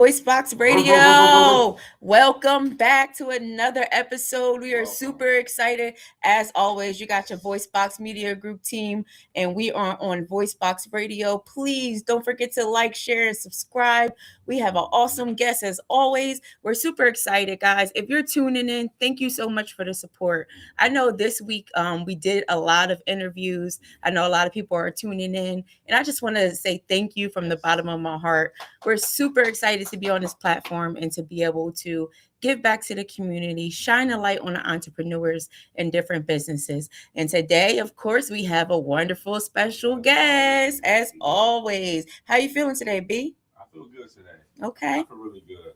VoiceBox Radio. Welcome back to another episode. We are super excited. As always, you got your VoiceBox Media Group team, and we are on VoiceBox Radio. Please don't forget to like, share, and subscribe. We have an awesome guest as always. We're super excited, guys. If you're tuning in, thank you so much for the support. I know this week we did a lot of interviews. I know a lot of people are tuning in, and I just want to say thank you from the bottom of my heart. We're super excited to be on this platform and to be able to give back to the community, shine a light on the entrepreneurs and different businesses. And today, of course, we have a wonderful special guest, as always. How you feeling today, B? I feel good today. Okay. I feel really good.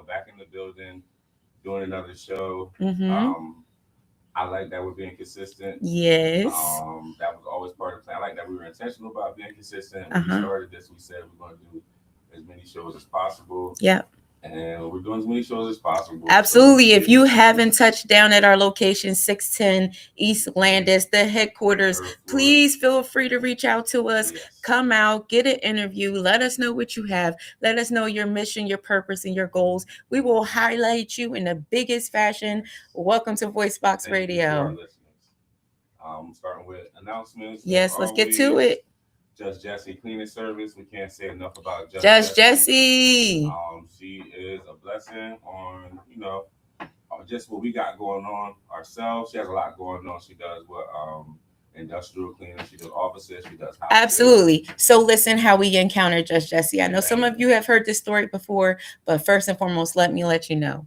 Back in the building, doing another show. Mm-hmm. I like that we're being consistent. Yes. That was always part of the plan. I like that we were intentional about being consistent. When Uh-huh. we started this, we said we're going to do as many shows as possible. Yep. And we're doing as many shows as possible. Absolutely. If you haven't touched down at our location, 610 East Landis, the headquarters, please feel free to reach out to us. Yes. Come out, get an interview. Let us know what you have. Let us know your mission, your purpose, and your goals. We will highlight you in the biggest fashion. Welcome to VoiceBox Thank Radio. you to our listeners. Starting with announcements. Yes, let's get to it. Just Jessie Cleaning Service. We can't say enough about Just Jessie. She is a blessing on, just what we got going on ourselves. She has a lot going on. She does industrial cleaning. She does offices. She does houses. Absolutely. So listen how we encountered Just Jessie. I know some of you have heard this story before, but first and foremost, let me let you know.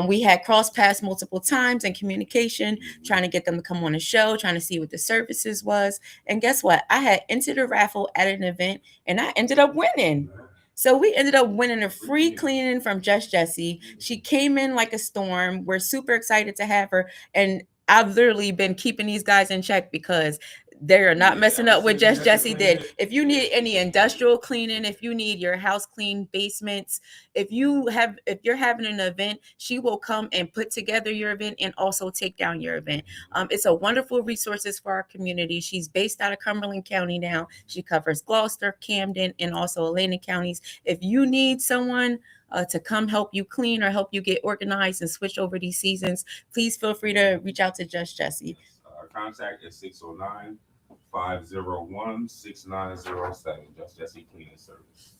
We had crossed paths multiple times in communication, trying to get them to come on the show, trying to see what the services was. And guess what? I had entered a raffle at an event and I ended up winning. So we ended up winning a free cleaning from Just Jessie. She came in like a storm. We're super excited to have her. And I've literally been keeping these guys in check because they are not messing up what Just Jessie did. If you need any industrial cleaning, if you need your house clean, basements, if you're having an event, she will come and put together your event and also take down your event. It's a wonderful resources for our community. She's based out of Cumberland County now. She covers Gloucester, Camden, and also Atlantic counties. If you need someone to come help you clean or help you get organized and switch over these seasons, please feel free to reach out to Just Jessie. Our contact is 609-501-6907. Just Jessie Cleaning Service.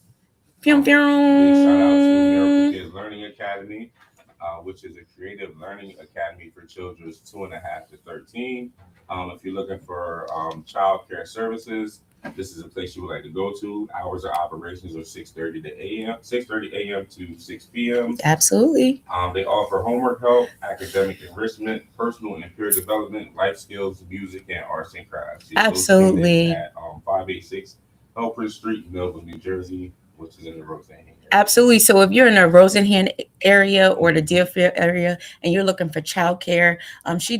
Big shout out to Miracle Kids Learning Academy, which is a creative learning academy for children 2.5 to 13. If you're looking for child care services, this is a place you would like to go to. Hours of operations are 6:30 a.m. to 6 p.m. Absolutely. They offer homework help, academic enrichment, personal and peer development, life skills, music, and arts and crafts. Absolutely. At 586 Helper Street, Millville, New Jersey, which is in the Roseanne area. Absolutely. So if you're in the Rosenham area or the Deerfield area and you're looking for childcare, she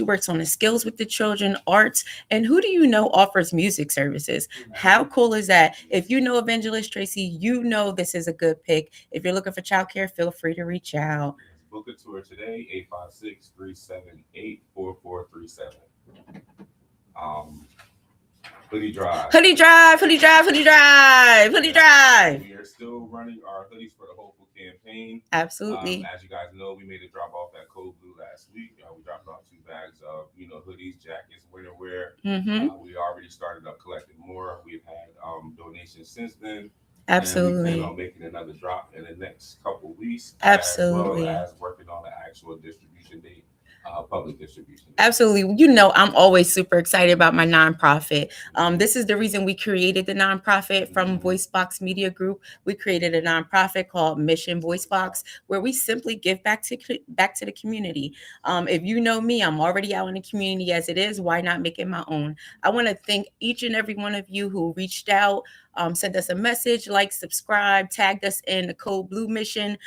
works on the skills with the children, arts, and who do you know offers music services? How cool is that? If you know Evangelist Tracy, you know this is a good pick. If you're looking for childcare, feel free to reach out. Book a tour today, 856-378-4437. Hoodie Drive. Hoodie Drive. We are still running our Hoodies for the Hopeful campaign. Absolutely. As you guys know, we made a drop off at Code Blue last week. We dropped off 2 bags of, hoodies, jackets, winter wear. Mm-hmm. We already started up collecting more. We've had donations since then. Absolutely. And we plan on making another drop in the next couple weeks. Absolutely. As well as working on the actual distribution date. Public distribution. Absolutely. I'm always super excited about my nonprofit. This is the reason we created the nonprofit from VoiceBox Media Group. We created a nonprofit called Mission VoiceBox, where we simply give back to the community. If you know me, I'm already out in the community as it is. Why not make it my own? I want to thank each and every one of you who reached out, sent us a message, like, subscribe, tagged us in the Code Blue mission,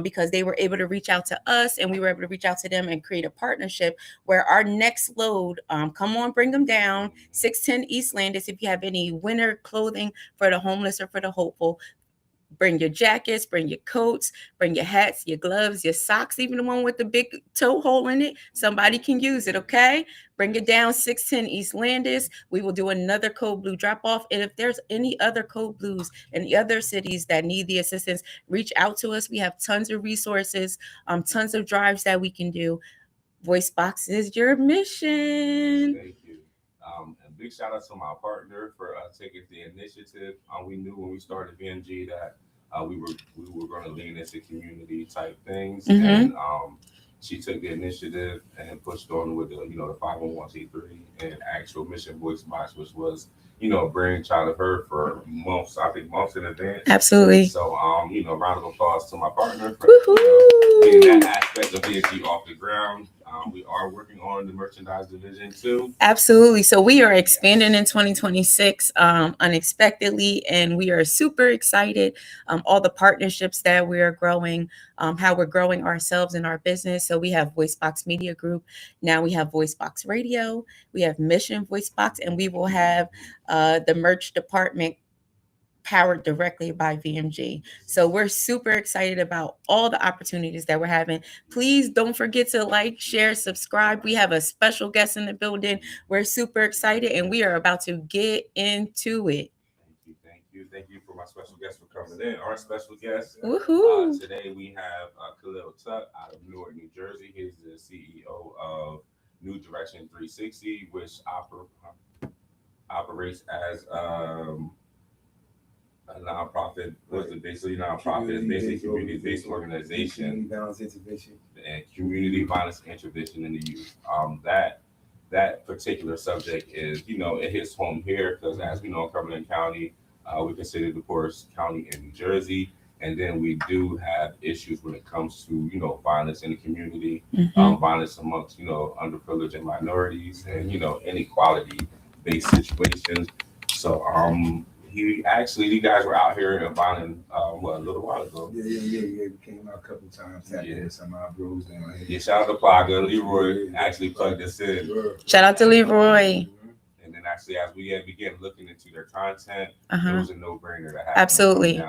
because they were able to reach out to us and we were able to reach out to them and create a partnership where our next load, come on, bring them down, 610 East Landis. If you have any winter clothing for the homeless or for the hopeful, Bring your jackets, bring your coats, bring your hats, your gloves, your socks, even the one with the big toe hole in it. Somebody can use it, okay? Bring it down 610 East Landis. We will do another Code Blue drop off. And if there's any other Code Blues in the other cities that need the assistance, reach out to us. We have tons of resources, tons of drives that we can do. VoiceBox is your mission. Thank you. And big shout out to my partner for taking the initiative. We knew when we started VMG that we were going to lean into community type things, and she took the initiative and pushed on with the 501c3 and actual mission voice box, which was a brainchild of her for months, I think months in advance. Absolutely. So round of applause to my partner for Woohoo! getting that aspect of VMG off the ground. We are working on the merchandise division too. Absolutely. So we are expanding in 2026 unexpectedly, and we are super excited. All the partnerships that we are growing, how we're growing ourselves in our business. So we have VoiceBox Media Group. Now we have VoiceBox Radio. We have Mission VoiceBox, and we will have the merch department powered directly by VMG. So we're super excited about all the opportunities that we're having. Please don't forget to like, share, subscribe. We have a special guest in the building. We're super excited and we are about to get into it. Thank you for my special guest for coming in. Our special guest today we have Khalil Tutt out of Newark, New Jersey. He's the CEO of New Direction 360, which operates as a nonprofit, basically community-based organization, and community violence intervention in the youth. That particular subject is, it hits home here because, as we know, in Cumberland County, we consider the poorest county in New Jersey, and then we do have issues when it comes to, violence in the community, violence amongst, underprivileged and minorities, and inequality-based situations. So, you guys were out here in Bonn a little while ago. Yeah. We came out a couple of times, tapped in some of our bros down here. Yeah, shout out to Plaga. Leroy actually plugged us in. Shout out to Leroy. And then actually, as we began looking into their content, it was a no-brainer to have Absolutely.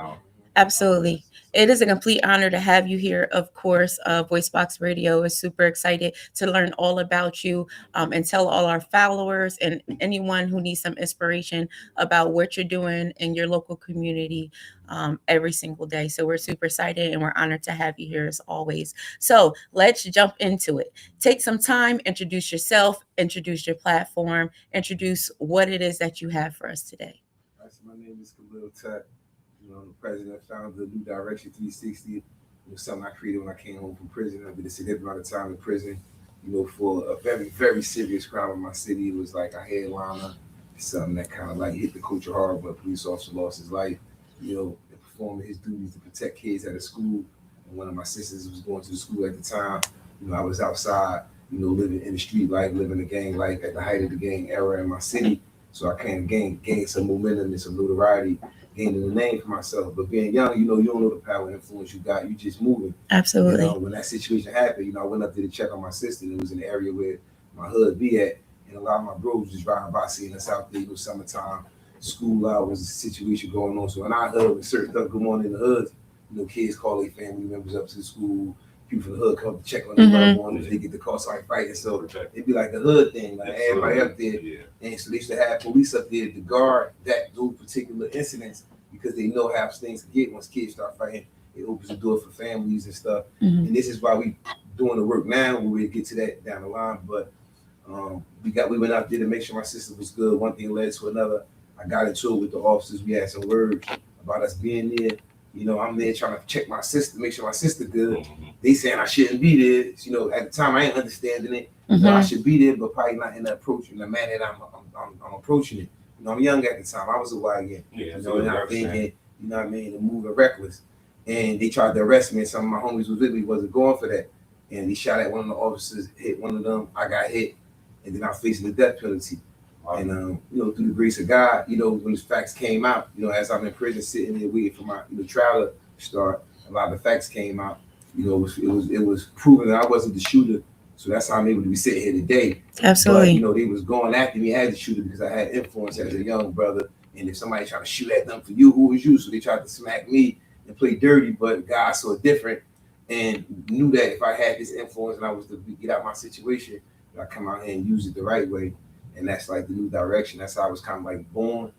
Absolutely. It is a complete honor to have you here. Of course, VoiceBox Radio is super excited to learn all about you and tell all our followers and anyone who needs some inspiration about what you're doing in your local community every single day. So we're super excited and we're honored to have you here as always. So let's jump into it. Take some time, introduce yourself, introduce your platform, introduce what it is that you have for us today. So my name is Khalil Tutt. The president founder of New Direction 360. It was something I created when I came home from prison. I did a significant amount of time in prison, for a very, very serious crime in my city. It was like a headliner, something that kind of like hit the culture hard, but a police officer lost his life, performing his duties to protect kids at a school. And one of my sisters was going to the school at the time. I was outside, living in the street life, living the gang life at the height of the gang era in my city. So I kind of gained some momentum and some notoriety, gaining a name for myself. But being young, you don't know the power and influence you got. You just moving. Absolutely. When that situation happened, I went up there to check on my sister. And it was in the area where my hood be at. And a lot of my bros was driving by seeing us out there. It was summertime, school hours, a situation going on. So in our hood, when certain stuff going on in the hood, kids call their family members up to the school. People from the hood come to check on them mornings. They get the call, start fighting. So it'd be like the hood thing, like everybody up there. Yeah. And so they used to have police up there to guard those particular incidents because they know how things get once kids start fighting. It opens the door for families and stuff. And this is why we doing the work now. We'll get to that down the line. But we went out there to make sure my sister was good. One thing led to another. I got into it with the officers. We had some words about us being there. I'm there trying to check my sister, make sure my sister good. They saying I shouldn't be there. At the time I ain't understanding it. I should be there, but probably not in the approach, in the manner that I'm approaching it. I'm young at the time. I was a YN. And I'm thinking, and moving reckless. And they tried to arrest me, and some of my homies was with me, wasn't going for that. And he shot at one of the officers, hit one of them. I got hit, and then I'm facing the death penalty. And through the grace of God, when the facts came out, as I'm in prison sitting there waiting for my trial to start, a lot of the facts came out. It was proven that I wasn't the shooter. So that's how I'm able to be sitting here today. Absolutely. But, they was going after me as a shooter because I had influence as a young brother. And if somebody tried to shoot at them for you, who was you? So they tried to smack me and play dirty, but God saw different and knew that if I had this influence and I was to get out my situation, I come out here and use it the right way. And that's like the new direction. That's how I was kind of like born,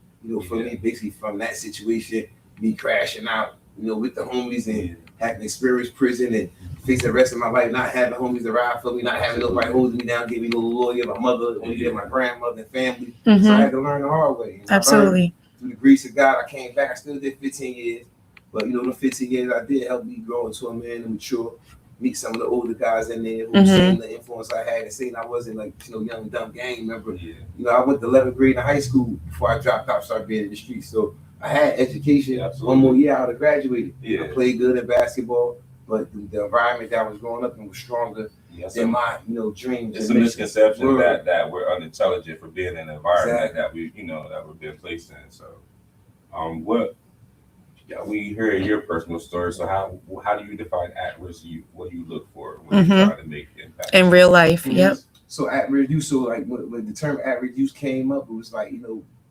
for me, basically from that situation, me crashing out, with the homies and having experienced prison and face the rest of my life, not having homies to ride for me, not having nobody holding me down, giving me no lawyer, my mother, only get my grandmother and family. So I had to learn the hard way. And Absolutely. Through the grace of God, I came back. I still did 15 years. But, the 15 years I did help me grow into a man and mature, meet some of the older guys in there who seen the influence I had and seen I wasn't like, young, dumb gang member. I went to 11th grade in high school before I dropped out, started being in the streets. So I had education. One more year, I would have graduated. I played good in basketball, but the environment that I was growing up in was stronger than my, dreams. It's a misconception that we're unintelligent for being in an environment that we, that we're being placed in. So, we hear your personal story. So how do you define at-risk youth? What do you look for when you're trying to make impact in real life? Yep. So at-risk youth. So like when the term at-risk youth came up, it was like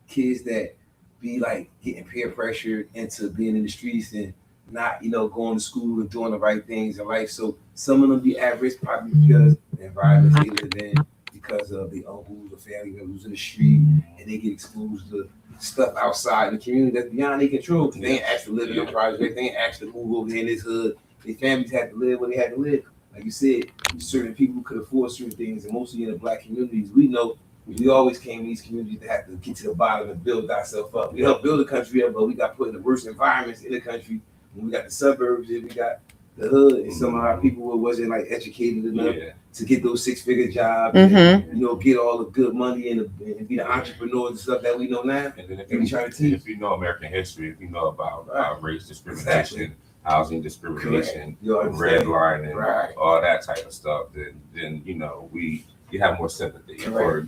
kids that be like getting peer pressured into being in the streets and not going to school and doing the right things in life. So some of them be at risk probably because the environment they live in, because of the uncles or family members in the street, and they get exposed to stuff outside in the community that's beyond their control. Because they ain't actually live in the project, they ain't actually move over here in this hood. Their families had to live where they had to live. Like you said, certain people could afford certain things, and mostly in the Black communities, we know we always came in these communities to have to get to the bottom and build ourselves up. We helped build the country up, but we got put in the worst environments in the country. And we got the suburbs, and we got the hood, and some of our people wasn't like educated enough to get those 6-figure jobs, and, get all the good money and be the entrepreneurs and stuff that we know now. And then if you know American history, if you know about race discrimination, housing discrimination, redlining, all that type of stuff, then you have more sympathy for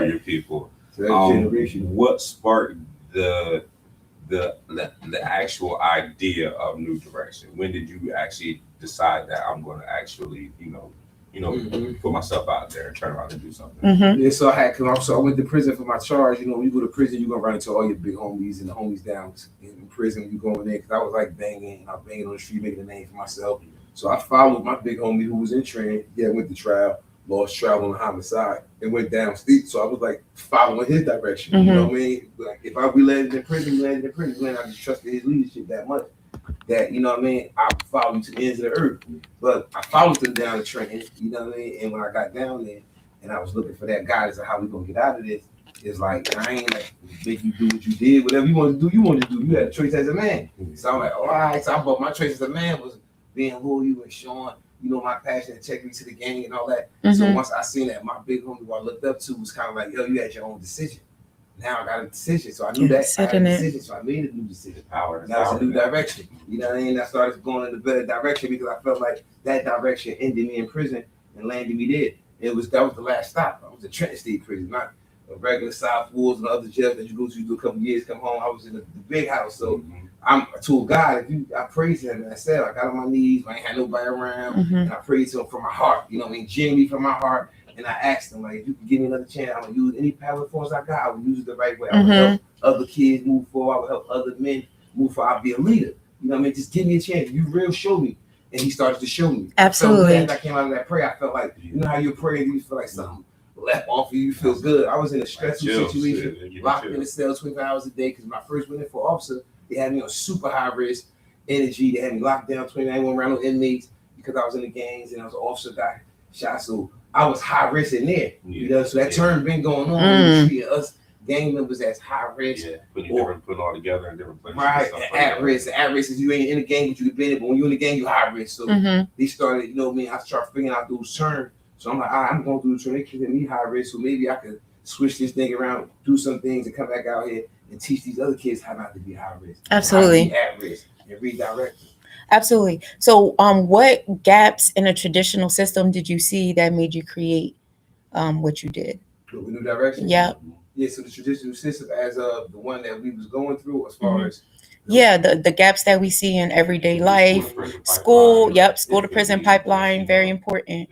your people. What sparked the actual idea of New Direction? When did you actually decide that I'm going to actually put myself out there and turn around and do something? Yeah, so I went to prison for my charge. When you go to prison, you're gonna run into all your big homies and the homies down in prison when you go in there. Because I was like banging, I was banging on the street, making a name for myself. So I followed my big homie who was in training. Yeah, went to trial, lost trial on the homicide, and went down steep. So I was like following his direction. You know what I mean? Like if we landed in prison, we landed in prison. I just trusted his leadership that much. That, I followed him to the ends of the earth. But I followed him down the train, and when I got down there and I was looking for that guidance of how we gonna get out of this, it's like, I ain't like make you do what you did, whatever you want to do, you want to do. You had a choice as a man. So I'm like, all right, so my choice as a man was being loyal and showing, my passion and integrity to the gang and all that. So once I seen that, my big homie who I looked up to was kind of like, yo, you had your own decision. Now I got a decision, so I knew that I had a decision, so I made a new decision. Now it's a new direction. You know what I mean? I started going in a better direction because I felt like that direction ended me in prison and landed me there. That was the last stop. I was in Trenton State Prison, not a regular South Woods and other jails that you go to do a couple years, come home. I was in the big house, so I told God, I praised Him, and I said, I got on my knees, I ain't had nobody around, and I praised Him from my heart. Genuinely from my heart. And I asked him, like, if you could give me another chance, I would use any power force I got. I would use it the right way. I would help other kids move forward. I would help other men move forward. I'd be a leader. Just give me a chance. You real show me. And he started to show me. Absolutely. As I came out of that prayer, I felt like, how you're praying, you feel like something left off of you. You feel good. I was in a stressful situation, locked in the cell 24 hours a day, because when I first went in for officer, they had me on super high risk energy. They had me locked down 29 around no inmates because I was in the gangs and I was an officer guy shot. So I was high risk in there, so that term been going on. Treating us gang members as high risk, putting all together in different places. Right, at risk is you ain't in the gang, but you can be in it. But when you're in the gang, you high risk. So they started, I started figuring out those terms. So I'm like, I'm going through the term. They keeping me high risk, so maybe I could switch this thing around, do some things, and come back out here and teach these other kids how not to be high risk. Absolutely, how to be at risk and redirect them. Absolutely. So, what gaps in a traditional system did you see that made you create what you did? The New Direction? Yeah. Yeah, so the traditional system as of the one that we was going through as far as... the gaps that we see in everyday life, school to prison pipeline, very important.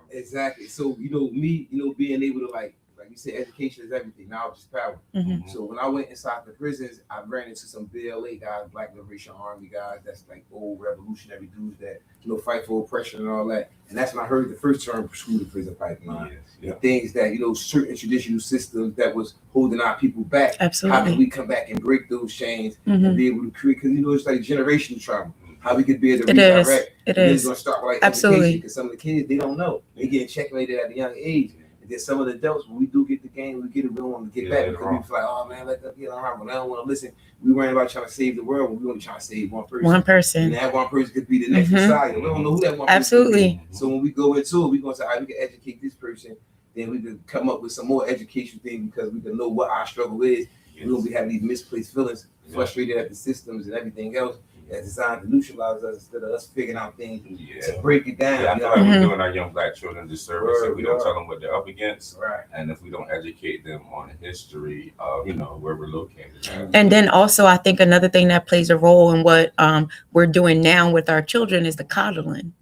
Exactly. So, me, being able to like like you said, education is everything. Knowledge is power. Mhm. So when I went inside the prisons, I ran into some BLA guys, Black Liberation Army guys. That's like old revolutionary dudes that fight for oppression and all that. And that's when I heard the first term school to prison pipeline. Yes, yeah. The things that certain traditional systems that was holding our people back. How can Absolutely. we come back and break those chains and Mhm. be able to create? Because it's like generational trauma. How we could be able to It is. redirect. It And then it's is. gonna start with like Absolutely. education because some of the kids they don't know. They getting checkmated at a young age. And then some of the adults, when we do get the game, we get it, we don't want to get back because we feel like, oh man, let them get around. When I don't want to listen, we worrying about trying to save the world. When we only trying to save one person. One person. And that one person could be the next Mhm. Messiah. We don't know who that one person Absolutely. could be. So when we go into it, we gonna say, all right, we can educate this person. Then we can come up with some more education thing because we can know what our struggle is. Yes. We don't be having these misplaced feelings, frustrated at the systems and everything else that's designed to neutralize us instead of us figuring out things to break it down. Yeah, I feel like we're doing our young Black children disservice if we don't tell them what they're up against, Right. and if we don't educate them on the history of where we're located. And then also, I think another thing that plays a role in what we're doing now with our children is the coddling.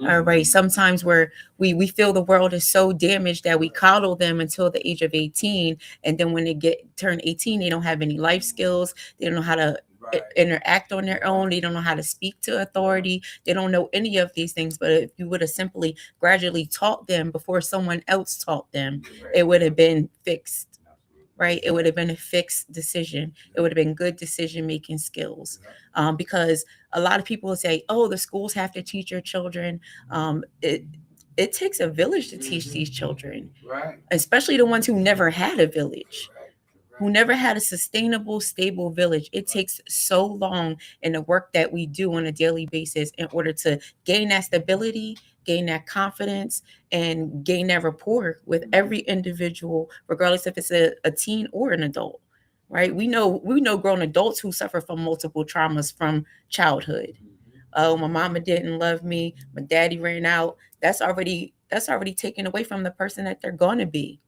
All right. Sometimes we feel the world is so damaged that we coddle them until the age of 18. And then when they turn 18, they don't have any life skills. They don't know how to interact on their own. They don't know how to speak to authority. They don't know any of these things. But if you would have simply gradually taught them before someone else taught them, it would have been fixed. Right? It would have been a fixed decision. It would have been good decision-making skills. Because a lot of people say, oh, the schools have to teach your children. It takes a village to teach these children, Right. especially the ones who never had a village, who never had a sustainable, stable village. It takes so long in the work that we do on a daily basis in order to gain that stability, gain that confidence, and gain that rapport with every individual, regardless if it's a teen or an adult. Right? We know grown adults who suffer from multiple traumas from childhood. Oh, my mama didn't love me. My daddy ran out. That's already taken away from the person that they're going to be.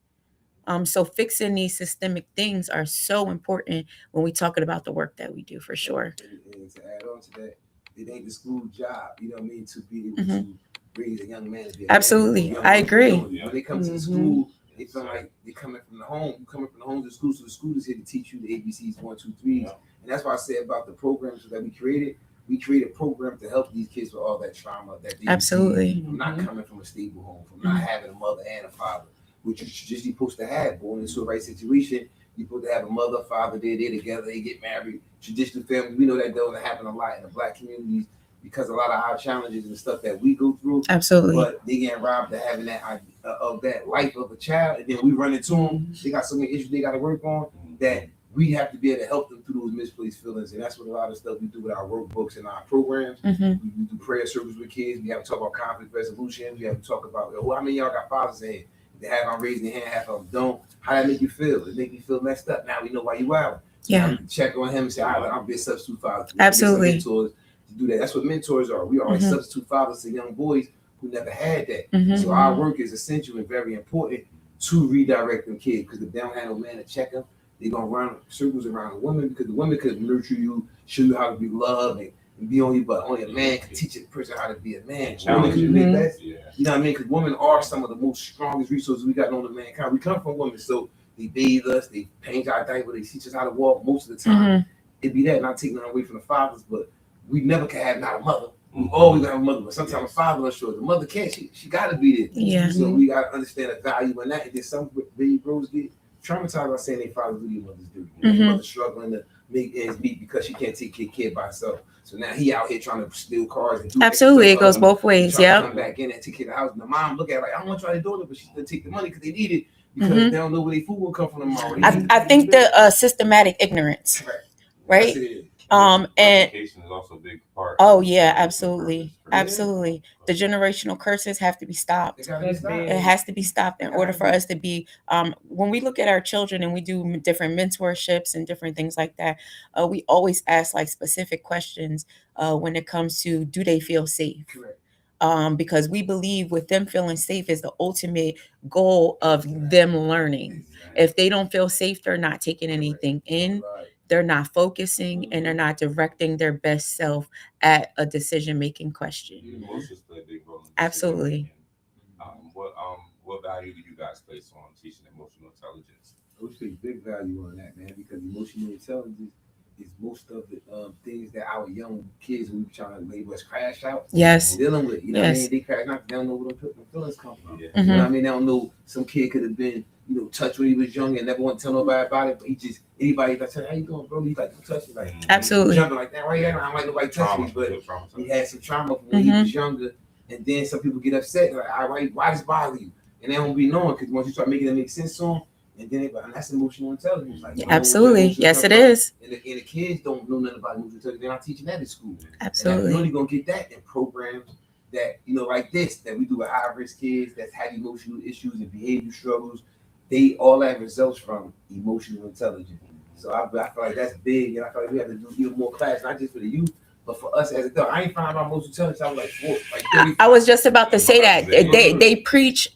So fixing these systemic things are so important when we're talking about the work that we do, for sure. And to add on to that, it ain't the school job, to be able to raise a young man to be a Absolutely. man. I agree. When they come to the school, they feel like they're coming from the home. You're coming from the home to the school, so the school is here to teach you the ABCs, 1, 2, 3s. And that's why I said about the programs that we created. We created a program to help these kids with all that trauma that they Absolutely. from not coming from a stable home, from not having a mother and a father, which you're just supposed to have. Born into a right situation, you're supposed to have a mother, father, they're together, they get married. Traditional family, we know that doesn't happen a lot in the Black communities because a lot of our challenges and stuff that we go through. Absolutely. But they getting robbed of having that of that life of a child, and then we run into them. They got so many issues they got to work on that we have to be able to help them through those misplaced feelings. And that's what a lot of stuff we do with our workbooks and our programs. We do prayer service with kids. We have to talk about conflict resolution. We have to talk about how many of y'all got fathers in here. They have on raising their hand, half of them don't. How that make you feel? It make me feel messed up. Now we know why you out. So Yeah. we can check on him and say, all right, I'll be a substitute father. Absolutely. Mentors to do that. That's what mentors are. We are like substitute fathers to young boys who never had that. So our work is essential and very important to redirect them kids, because if they don't have no man to check them, they're gonna run circles around a woman, because the woman could nurture you, show you how to be loved and be on you, but only a man can teach a person how to be a man. Women can do their best. You know what I mean? Because women are some of the most strongest resources we got known to mankind. We come from women, so they bathe us, they paint our diaper, they teach us how to walk most of the time. It'd be that, not taking nothing away from the fathers, but we never can have not a mother. We always have a mother, but sometimes a father unsure. The mother can't. She got to be there. Yeah. So we got to understand the value in that. And then some baby bros get traumatized by saying their fathers do their mothers do. Their mother's struggling to make ends meet because she can't take care by herself. So now he out here trying to steal cars and do Absolutely, it goes both ways. Yeah. Come back in and take care of the house. And the mom look at it like, I don't want y'all to do it, but she still take the money because they need it, because they don't know where their food will come from tomorrow. I think the systematic ignorance, right? And education is also a big part. Oh yeah, absolutely. The generational curses have to be stopped. It has to be stopped in order for us to be. When we look at our children and we do different mentorships and different things like that, we always ask like specific questions when it comes to, do they feel safe? Because we believe with them feeling safe is the ultimate goal of them learning. If they don't feel safe, they're not taking anything in. They're not focusing, and they're not directing their best self at a decision-making question. Absolutely. What what value do you guys place on teaching emotional intelligence? I would place big value on that, man, because emotional intelligence is most of the things that our young kids who trying to label as crash out Yes. dealing with. You know what I Yes. mean? They crash out, they don't know where them feelings come from. Yeah. You know what I Mhm. mean? They don't know some kid could have been, touched when he was young and never want to tell nobody about it, but he just anybody like, how you doing, bro? He's like, don't touch me, like Absolutely. jumping like that. Why you acting? I don't like nobody touch me, but he had some trauma from when he was younger, and then some people get upset like, why does it bother you? And they don't be knowing because once you start making it make sense to them, and then and that's emotional intelligence. Like, Absolutely. Yes, it is. And the kids don't know nothing about emotional intelligence. They're not teaching that in school. Absolutely. And you're only gonna get that in programs that like this that we do with high risk kids that had emotional issues and behavior struggles. They all have results from emotional intelligence. So I feel like that's big, and I feel like we have to do even more class, not just for the youth, but for us as adults. I ain't finding out emotional intelligence. I was like 30. I was just about to say that they preach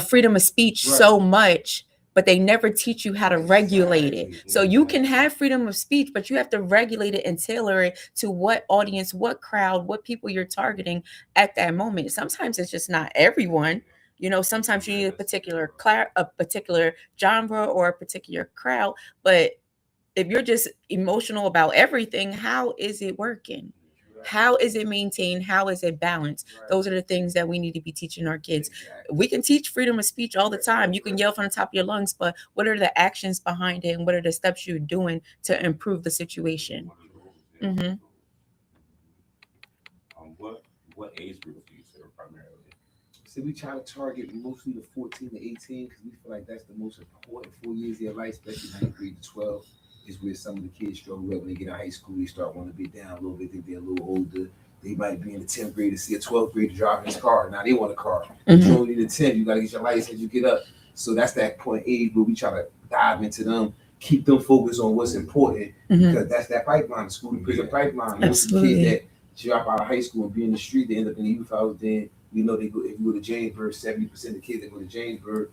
freedom of speech so much, but they never teach you how to regulate it. So you can have freedom of speech, but you have to regulate it and tailor it to what audience, what crowd, what people you're targeting at that moment. Sometimes it's just not everyone. Sometimes you need a particular genre or a particular crowd. But if you're just emotional about everything, how is it working? How is it maintained? How is it balanced? Those are the things that we need to be teaching our kids. We can teach freedom of speech all the time. You can yell from the top of your lungs, but what are the actions behind it, and what are the steps you're doing to improve the situation? Mm-hmm. What age group do you serve primarily? So we try to target mostly the 14 to 18 because we feel like that's the most important 4 years of their life, especially 9th grade to 12. Is where some of the kids struggle with when they get out of high school. They start wanting to be down a little bit. Think they're a little older. They might be in the 10th grade to see a 12th grader driving his car. Now they want a car. Mm-hmm. You only need a 10. You got to get your license as you get up. So that's that point age where we try to dive into them, keep them focused on what's important because that's that pipeline, the school to prison pipeline. Most of the kids that drop out of high school and be in the street, they end up in the youth house. Then we know they go. If you go to Jamesburg, 70% of the kids that go to Jamesburg,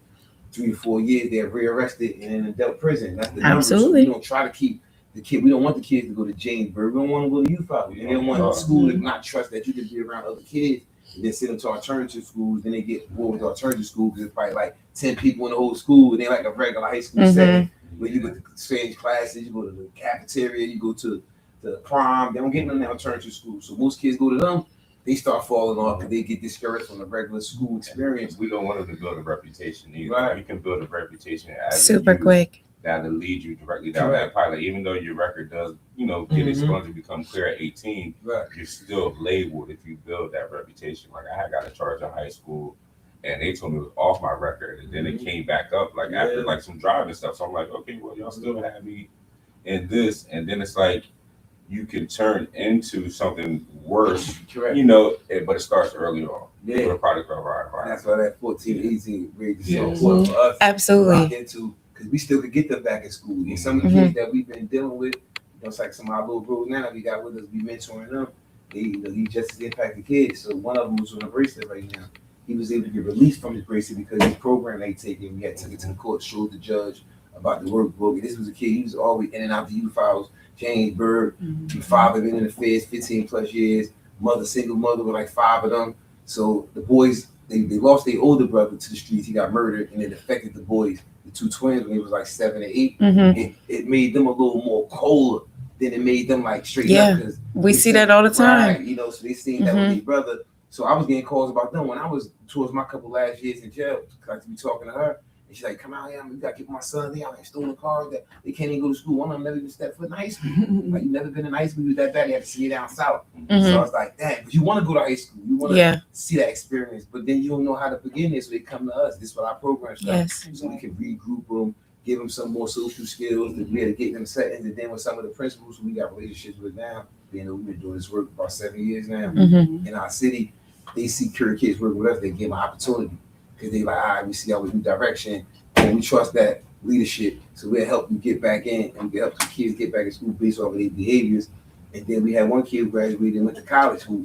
3 to 4 years, they're rearrested and in adult prison. That's the number. So we don't try to keep the kid. We don't want the kids to go to Jamesburg. We don't want to go to youth house. We don't want the school to not trust that you can be around other kids and then send them to alternative schools. Then they get bored with alternative school because it's probably like 10 people in the whole school and they like a regular high school setting where you go to strange classes, you go to the cafeteria, you go to the prom. They don't get them in the alternative school. So most kids go to them. They start falling off because they get discouraged from the regular school experience. We don't want them to build a reputation either. Right. You can build a reputation as super quick. That'll lead you directly down that pilot. Even though your record does, get expunged to become clear at 18, you're still labeled if you build that reputation. Like I got a charge in high school, and they told me it was off my record, and then it came back up after like some driving stuff. So I'm like, okay, well y'all still have me in this, and then it's like you can turn into something worse, but it starts early on. Yeah, product of that's why that 14, 18 grade is so important for us. Absolutely. Because we still could get them back in school. And some of the kids that we've been dealing with, it's like some of our little bros now we got with us, we mentoring them. He just as impacted kids. So one of them was on a bracelet right now. He was able to get released from his bracelet because his program they taken. We had to take it to the court, showed the judge about the workbook. And this was a kid. He was always in and out the youth files. James Bird, father been in the feds 15 plus years. Single mother with like 5 of them. So the boys, they lost their older brother to the streets. He got murdered, and it affected the boys, the 2 twins, when he was like 7 or 8. It made them a little more colder than it made them like straight up. We see that all the time. Right, so they seen that with their brother. So I was getting calls about them when I was towards my couple last years in jail. Cause I be talking to her. And she's like, come out here, you gotta get my son. They out here stolen cars that they can't even go to school. One of them never even stepped foot in high school. Like you never been in high school, you was that bad, you had to see it down south. So I was like, damn, but you want to go to high school, you want to see that experience, but then you don't know how to begin this, so they come to us. This is what our program starts. So we can regroup them, give them some more social skills to be able to get them settings, and then with some of the principals who we got relationships with now, being that we've been doing this work about 7 years now in our city, they see curious kids working with us, they give them an opportunity. Because they like, all right, we see our new direction, and we trust that leadership. So we'll help them get back in, and we help the kids get back in school based off of their behaviors. And then we had one kid who graduated and went to college who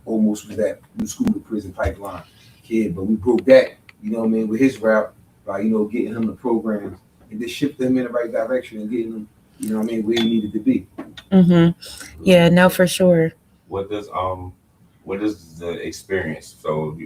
almost was that new school to prison pipeline kid. But we broke that, with his route by, getting him the programs and just shift them in the right direction and getting them, where he needed to be. Yeah, no, for sure. What what is the experience? So,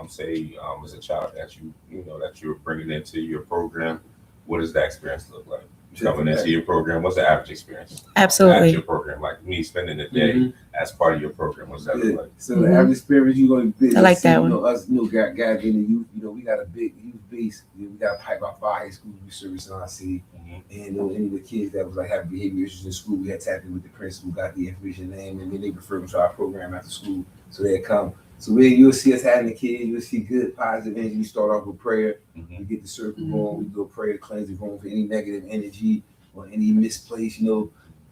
say as a child that that you're bringing into your program, what does that experience look like? Coming into your program, what's the average experience? Absolutely. At your program, like me spending the day as part of your program, what's that look like? So the average experience you're going to be. I like that one. Us, guys in the youth. We got a big youth base. We got probably about 5 high schools we service in our city. And any of the kids that was like having behavior issues in school, we had tapped in with the principal, got the information name, and then they refer them to our program after school, so they come. So you'll see us having the kids. You'll see good positive energy. We start off with prayer. We get the circle going. We do a prayer to cleanse the room for any negative energy or any misplaced,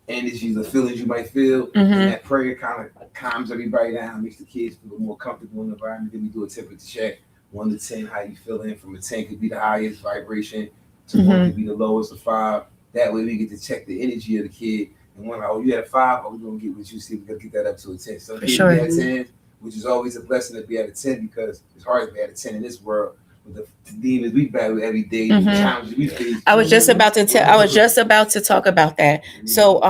energies or feelings you might feel. And that prayer kind of calms everybody down, makes the kids feel more comfortable in the environment. Then we do a temperature check, 1 to 10, how you feeling. From a 10 could be the highest vibration, to 1 could be the lowest, or 5. That way we get to check the energy of the kid. And when you had a 5, we're gonna get what you see. We're gonna get that up to a 10. Some kids be at 10, which is always a blessing to be at a 10, because it's hard to be at a 10 in this world with the demons we battle every day, the challenges we face. I was just about to talk about that. So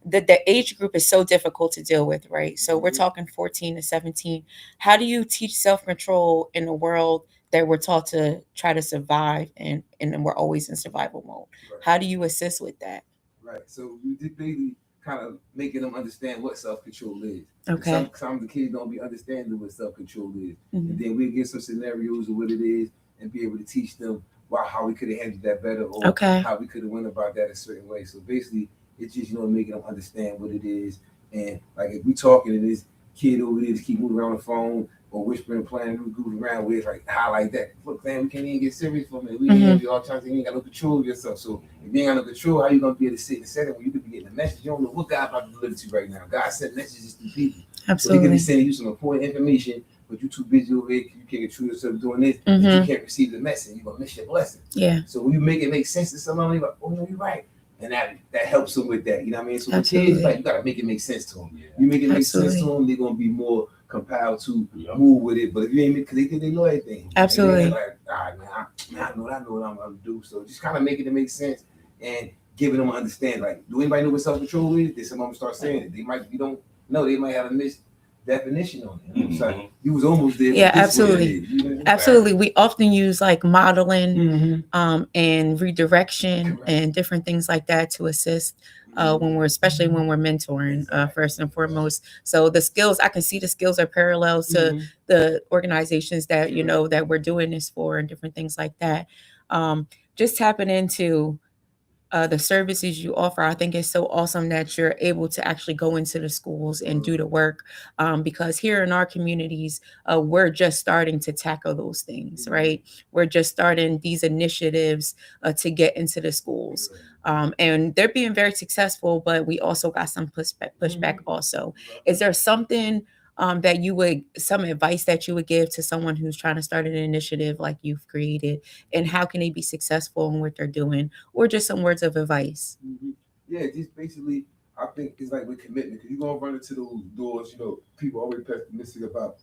the age group is so difficult to deal with, right? So we're talking 14 to 17. How do you teach self-control in a world that we're taught to try to survive, and we're always in survival mode? Right. How do you assist with that? Right. So we did basically kind of making them understand what self-control is. Okay. Some of the kids don't be understanding what self-control is. And then we get some scenarios of what it is and be able to teach them how we could have handled that better, or how we could have went about that a certain way. So basically, it's just, making them understand what it is. And like if we talking and this kid over there just keep moving around the phone or whispering, playing, goofing around with, like, highlight that. Look, man, we can't even get serious for a minute. We ain't all trying to say you ain't got no control of yourself. So if you ain't got no control, how you gonna be able to sit and setting when you could be getting a message? You don't know what God about to deliver to you right now. God sent messages to people. Absolutely. So he could be sending you some important information, but you're too busy over here, you can't control yourself doing this, and you can't receive the message. You're gonna miss your blessing. Yeah. So when you make it make sense to someone, you're like, oh no, you're right. And that helps them with that. You know what I mean? So the kids, like, you gotta make it make sense to them. You make it make sense to them, they're gonna be more compelled to move with it. But if you ain't, because they think they know everything. Absolutely. And like, all right, man, I know what I'm gonna do. So just kind of making it make sense and giving them an understanding. Like, do anybody know what self-control is? Then some of them start saying it. They might, you don't know, they might have a misdefinition on it. It's like, you was almost there. Yeah, absolutely. Absolutely. We often use like modeling and redirection and different things like that to assist especially when we're mentoring, first and foremost. So the skills, I can see the skills are parallel to the organizations that, that we're doing this for, and different things like that. Just tapping into the services you offer. I think it's so awesome that you're able to actually go into the schools and do the work, because here in our communities, we're just starting to tackle those things, right? We're just starting these initiatives to get into the schools. And they're being very successful, but we also got some pushback also. Is there something some advice that you would give to someone who's trying to start an initiative like you've created, and how can they be successful in what they're doing, or just some words of advice? Yeah, just basically, I think it's like with commitment, because you're going to run into those doors. People always pessimistic about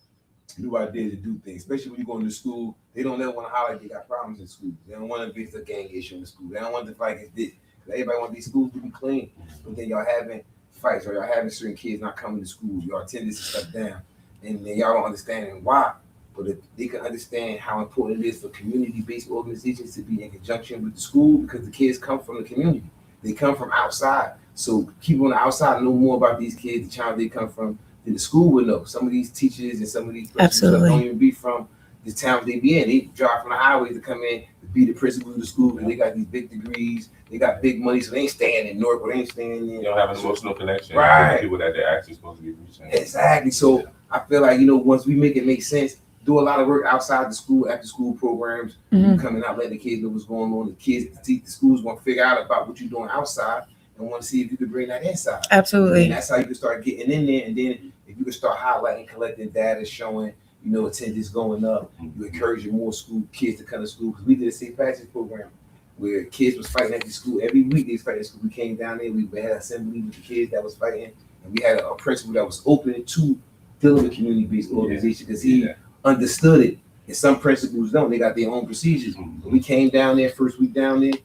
new ideas to do things, especially when you go into school. They don't ever want to highlight they got problems in school. They don't want to be a gang issue in school. They don't want to fight against this. Everybody wants these schools to be clean, but then y'all having fights, or y'all having certain kids not coming to school, y'all attendance is shut down, and then y'all don't understand why. But if they can understand how important it is for community-based organizations to be in conjunction with the school, because the kids come from the community, they come from outside. So people on the outside know more about these kids, the child they come from, than the school would know. Some of these teachers and some of these principals don't even be from the town they be in. They drive from the highway to come in to be the principals of the school, because they got these big degrees, they got big money, so they ain't staying in North, but they ain't staying in. You don't have an emotional connection right. with people that they're actually supposed to be reaching. Exactly. So I feel like, once we make it make sense, do a lot of work outside the school, after school programs, coming out, letting the kids know what's going on. The kids, the schools want to figure out about what you're doing outside and want to see if you can bring that inside. Absolutely. And that's how you can start getting in there. And then if you can start highlighting, collecting data, showing, attendance going up, you encouraging more school kids to come to school. Because we did a safe passage program where kids was fighting at the school. Every week they was fighting at school. We came down there, we had an assembly with the kids that was fighting. And we had a principal that was open to dealing with community-based organization, because he understood it. And some principals don't. They got their own procedures. But we came down there, first week down there,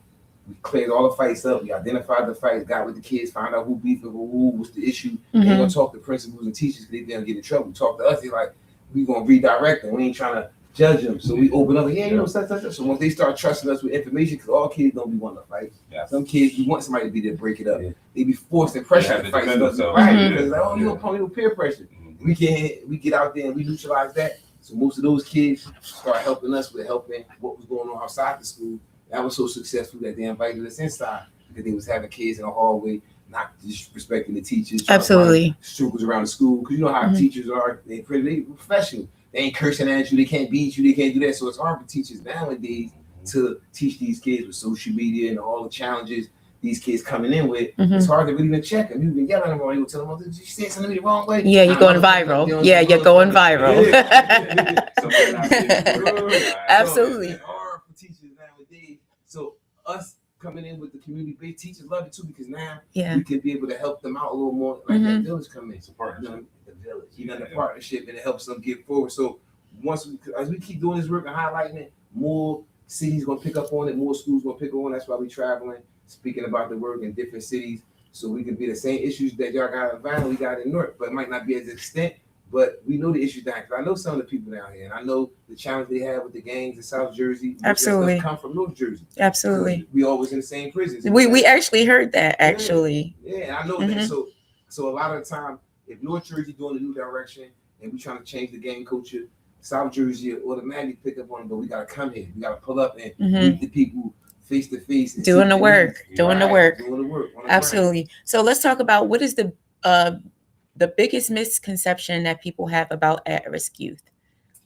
We cleared all the fights up. We identified the fights, got with the kids, found out who beefing with who, what's the issue. Ain't gonna talk to principals and teachers because they don't get in trouble. Talk to us, they like, we gonna redirect them. We ain't trying to judge them. So we open up, such. So once they start trusting us with information, because all kids don't be wanting to fight. Yeah. Some kids, you want somebody to be there to break it up. Yeah. They be forced and pressured to fight themselves. Right, because like, you gonna peer pressure. We get out there and we neutralize that. So most of those kids start helping us with helping what was going on outside the school. That was so successful that they invited us inside because they was having kids in the hallway, not disrespecting the teachers. Absolutely. Struggles around the school because you know how teachers are. They professional. They ain't cursing at you. They can't beat you. They can't do that. So it's hard for teachers nowadays to teach these kids with social media and all the challenges these kids coming in with. It's hard to really even check them. You've been yelling at them or you tell them, did you say something to me the wrong way? Yeah, you're going viral. Yeah, you're going viral. Absolutely. It's hard for teachers nowadays. So us coming in with the community-based teachers love it too because now we can be able to help them out a little more. Like that village come in. It's a partnership. The village. The partnership and it helps them get forward. So as we keep doing this work and highlighting it, more cities gonna pick up on it, more schools gonna pick up on it. That's why we traveling, speaking about the work in different cities. So we can be the same issues that y'all got in Valley, we got in North, but it might not be as extent. But we know the issues down here. I know some of the people down here, and I know the challenge they have with the gangs in South Jersey. Absolutely, come from North Jersey. Absolutely, we always in the same prisons. We actually heard that actually. Yeah, I know that. So a lot of the time, if North Jersey doing a new direction and we trying to change the gang culture, South Jersey automatically pick up on it. But we gotta come here. We gotta pull up and meet the people face to face. Doing the work. Doing the work. Absolutely. Ground. So let's talk about what is the biggest misconception that people have about at-risk youth.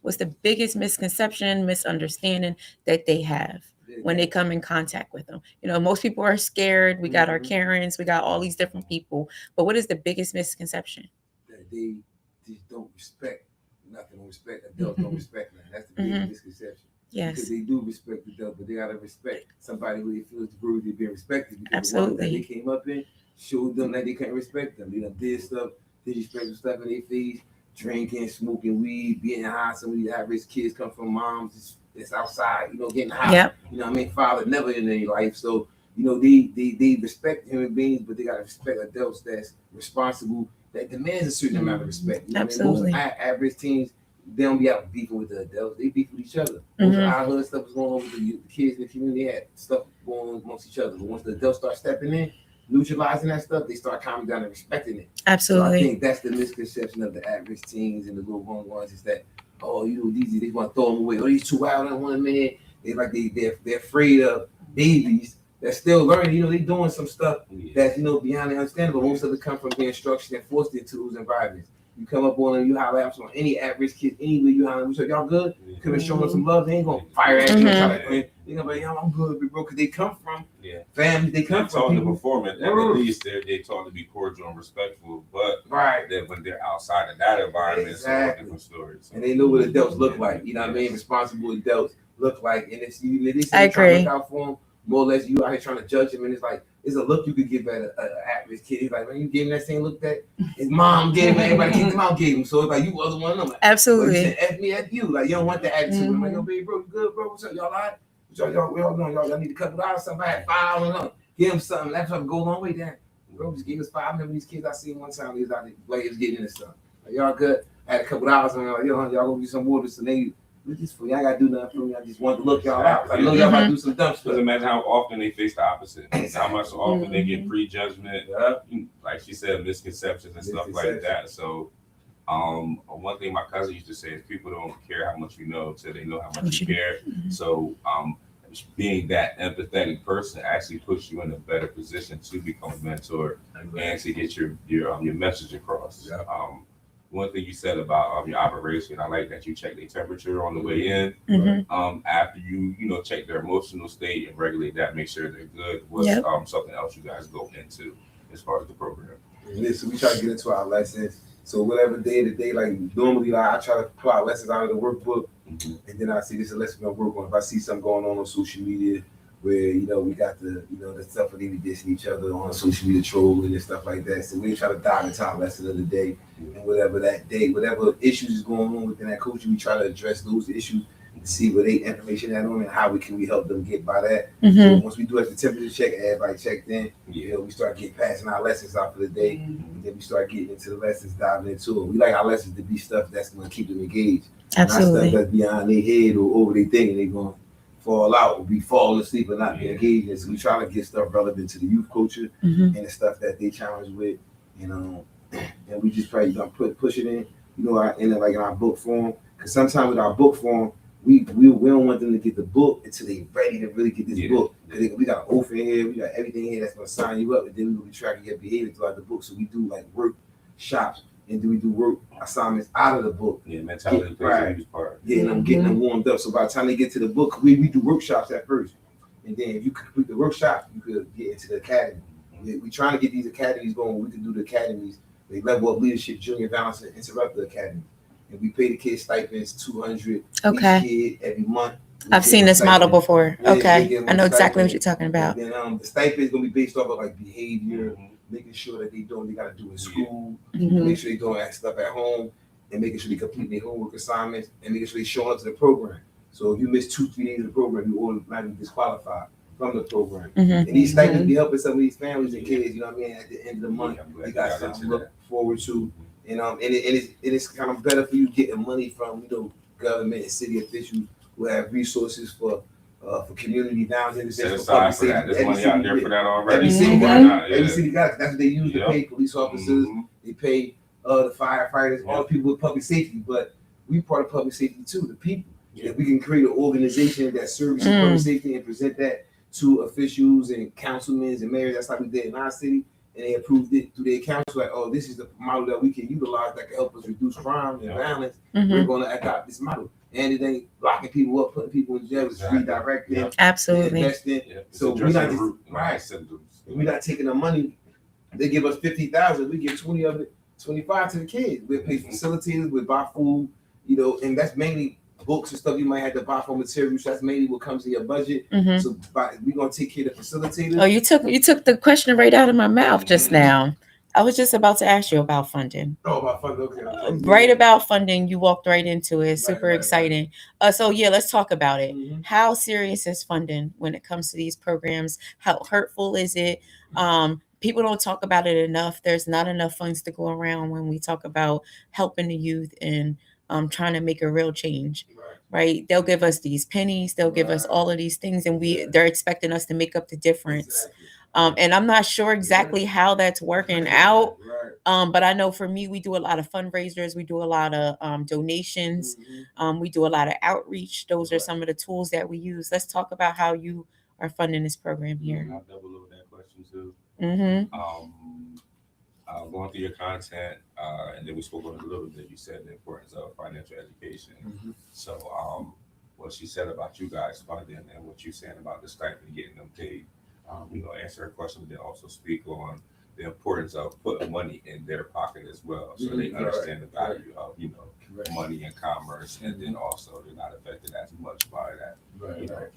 What's the biggest misconception, misunderstanding that they have when they come in contact with them? You know, most people are scared. We got our Karens, we got all these different people. But what is the biggest misconception? That they just don't respect nothing. Don't respect adults. Don't respect nothing. That's the biggest misconception. Yes. Because they do respect the adult, but they gotta respect somebody who they feel is worthy of being respected. Because Absolutely. The ones that they came up in showed them that they can't respect them. They done did stuff, disrespectful stuff in their face, drinking, smoking weed, being high. Some of these at-risk kids come from moms that's outside, getting high. Yep. You know what I mean? Father never in their life. So, they respect human beings, but they gotta respect adults that's responsible, that demands a certain amount of respect. Absolutely. Most at-risk teens, they don't be out beefing with the adults. They beef with each other. Most of our hood stuff is going on with the kids in the community. They had stuff going on amongst each other. But once the adults start stepping in, neutralizing that stuff, they start calming down and respecting it. Absolutely. So I think that's the misconception of the at-risk teens and the little young ones is that, these they want to throw them away. Oh, these too wild on one man. They're afraid of babies that's still learning. They doing some stuff that's beyond their understanding. But most of it come from being structured and forced into those environments. You come up on them, you holler at them on any at-risk kid, anywhere you holler, we say, y'all good? Come and show them some love. They ain't gonna fire at you. They're gonna be like, I'm good, big bro, because they come from families. They come from the performance. At least they taught to be cordial and respectful, but that when they're outside of that environment, it's a different story. So. And they know what adults look like. You know what I mean? Responsible adults look like, and it's I agree. Look out for them. More or less, you out here trying to judge him, and it's like it's a look you could give at an at-risk kid. He's like, man, you gave him that same look that his mom gave him, everybody kicked him out, gave him. So it's like you wasn't one of them. Like, Absolutely. Well, F me, F you. Like you don't want the attitude. I'm like, yo, baby, bro, you good, bro? What's up, y'all? All right? We all doing? Y'all need a couple dollars. Somebody had $5. Give him something. Let him go a long way down. Bro, just give us $5. I remember these kids I seen one time. They was out there players getting into stuff. Like, y'all good? I had a couple dollars. And I'm like, y'all go get some water. So they. This for y'all gotta do nothing for me. I just want to look y'all out. I know y'all about to do some dumb stuff. Because imagine how often they face the opposite. How much often they get prejudgment, like she said, misconceptions and stuff like that. So, one thing my cousin used to say is people don't care how much you know till they know how much you care. So, being that empathetic person actually puts you in a better position to become a mentor and to get your message across. One thing you said about your operation, I like that you check their temperature on the way in. After you check their emotional state and regulate that, make sure they're good. What's something else you guys go into as far as the program? So we try to get into our lessons. So whatever day to day, like normally, I try to pull our lessons out of the workbook, and then I see this is a lesson we're gonna work on. If I see something going on social media, where we got the the stuff where they be dissing each other on social media, trolling and stuff like that. So we try to dive into our lesson of the day, and whatever that day, whatever issues is going on within that culture, we try to address those issues see where they information at on and how we help them get by that. Mm-hmm. So once we do the temperature check, everybody checked in. Yeah. We start getting passing our lessons out for the day, and then we start getting into the lessons, diving into it. We like our lessons to be stuff that's going to keep them engaged, Absolutely. not stuff that's behind their head or over their thing, and they're going to fall out or be falling asleep or not be engaged. And so we try to get stuff relevant to the youth culture and the stuff that they challenge with, and we just try to push it in, in our book form. Because sometimes with our book form, we don't want them to get the book until they're ready to really get this book. Because we got an oath in here, we got everything here that's going to sign you up, and then we will be tracking your behavior throughout the book. So we do like workshops, and then we do work assignments out of the book. Yeah, mentality plays a huge part. Yeah, and I'm getting them warmed up. So by the time they get to the book, we do workshops at first. And then if you complete the workshop, you could get into the academy. We're trying to get these academies going. We can do the academies. They level up leadership, junior balance, and interrupt the academy. And we pay the kids stipends, $200 each kid every month. I've seen this model before. Okay, I know exactly what you're talking about. And then the stipend is going to be based off of like behavior, making sure that they do what they got to do in school, make sure they doing that stuff at home, and making sure they complete their homework assignments, and making sure they show up to the program. So if you miss 2-3 days of the program, you automatically disqualified from the program. And these stipends be helping some of these families and kids, you know what I mean, at the end of the month. They got something to look forward to. And it's kind of better for you getting money from government and city officials who have resources for community violence. Set aside for that. There's money out there for that already. Every city got it. That's what they use to pay police officers. They pay the firefighters, all the people with public safety. But we part of public safety too, the people. If we can create an organization that serves public safety and present that to officials and councilmen and mayors, that's like we did in our city. And they approved it through their council, like, oh, this is the model that we can utilize that can help us reduce crime and violence. We're going to adopt this model. And it ain't locking people up, putting people in jail, it's redirecting, absolutely. Investing. So we're not we're not taking the money. They give us $50,000, we give 20 of it, 25 to the kids. We pay facilitators, we buy food, and that's mainly books and stuff you might have to buy for materials. That's mainly what comes in your budget. So we're gonna take care of the facilitators. Oh, you took the question right out of my mouth just now. I was just about to ask you about funding. Oh, about funding, okay. Right about funding, you walked right into it. Super exciting. So yeah, let's talk about it. How serious is funding when it comes to these programs? How hurtful is it? People don't talk about it enough. There's not enough funds to go around when we talk about helping the youth and trying to make a real change. Right? They'll give us these pennies, they'll give us all of these things, and they're expecting us to make up the difference. And I'm not sure exactly how that's working out. But I know for me, we do a lot of fundraisers, we do a lot of donations, we do a lot of outreach. Those are some of the tools that we use. Let's talk about how you are funding this program here. I'll double over that question too. Going through your content, and then we spoke on it a little bit. You said the importance of financial education. So, what she said about you guys funding and what you're saying about the stipend getting them paid, answer her question, but then also speak on the importance of putting money in their pocket as well, so they understand the value of money and commerce, and then also they're not affected as much by that.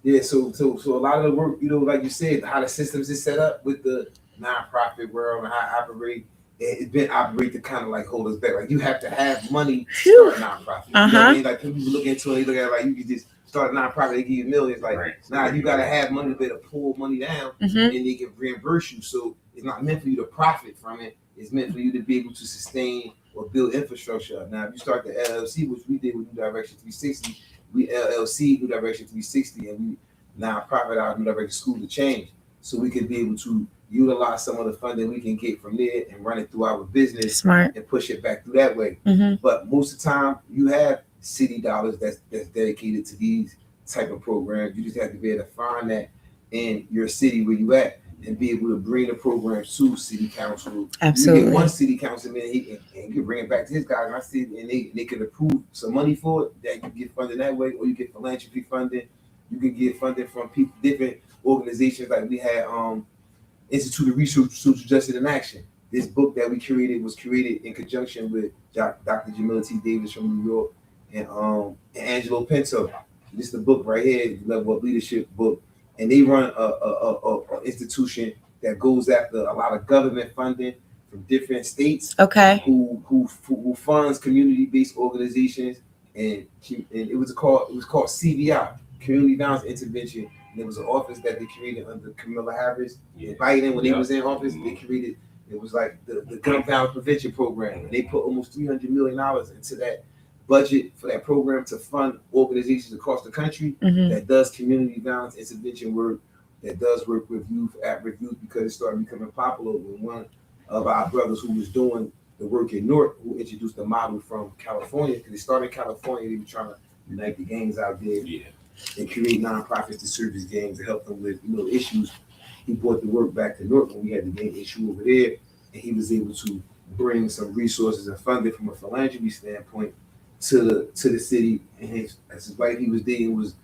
Yeah, so a lot of the work, like you said, how the systems is set up with the nonprofit world and how I operate, it's been operate to kind of like hold us back. Like you have to have money to start a nonprofit. You know what I mean? Like people look into it, they look at it like you can just start a nonprofit, they give you millions. Like you gotta have money to be able to pull money down, and they can reimburse you. So it's not meant for you to profit from it. It's meant for you to be able to sustain or build infrastructure. Now, if you start the LLC, which we did with New Direction 360, we LLC New Direction 360, and we nonprofit out New Direction School to Change. So we can be able to utilize some of the funding we can get from there and run it through our business and push it back through that way. But most of the time, you have city dollars that's dedicated to these type of programs. You just have to be able to find that in your city where you at and be able to bring the programs to city council. Absolutely. You get one city councilman, he can bring it back to his guys, and I see, and they can approve some money for it that you get funded that way, or you get philanthropy funding. You can get funding from people, different organizations. Like we had Institute of Research, Social Justice in Action. This book that we created was created in conjunction with Dr. Jamila T. Davis from New York and Angelo Pinto. This is the book right here, the Level Up Leadership book. And they run a institution that goes after a lot of government funding from different states. Okay. Who funds community-based organizations and it was called CVI, Community Violence Intervention. And it was an office that they created under Kamala Harris and Biden when they was in office. They created it was like the gun violence prevention program, and they put almost $300 million into that budget for that program to fund organizations across the country that does community violence intervention work, that does work with youth, at-risk youth, because it started becoming popular when one of our brothers who was doing the work in North, who introduced the model from California, because they started in California, they were trying to unite the gangs out there and create nonprofits to service gangs to help them with issues. He brought the work back to North when we had the gang issue over there, and he was able to bring some resources and funding from a philanthropy standpoint to the city. And as his wife, he was there and was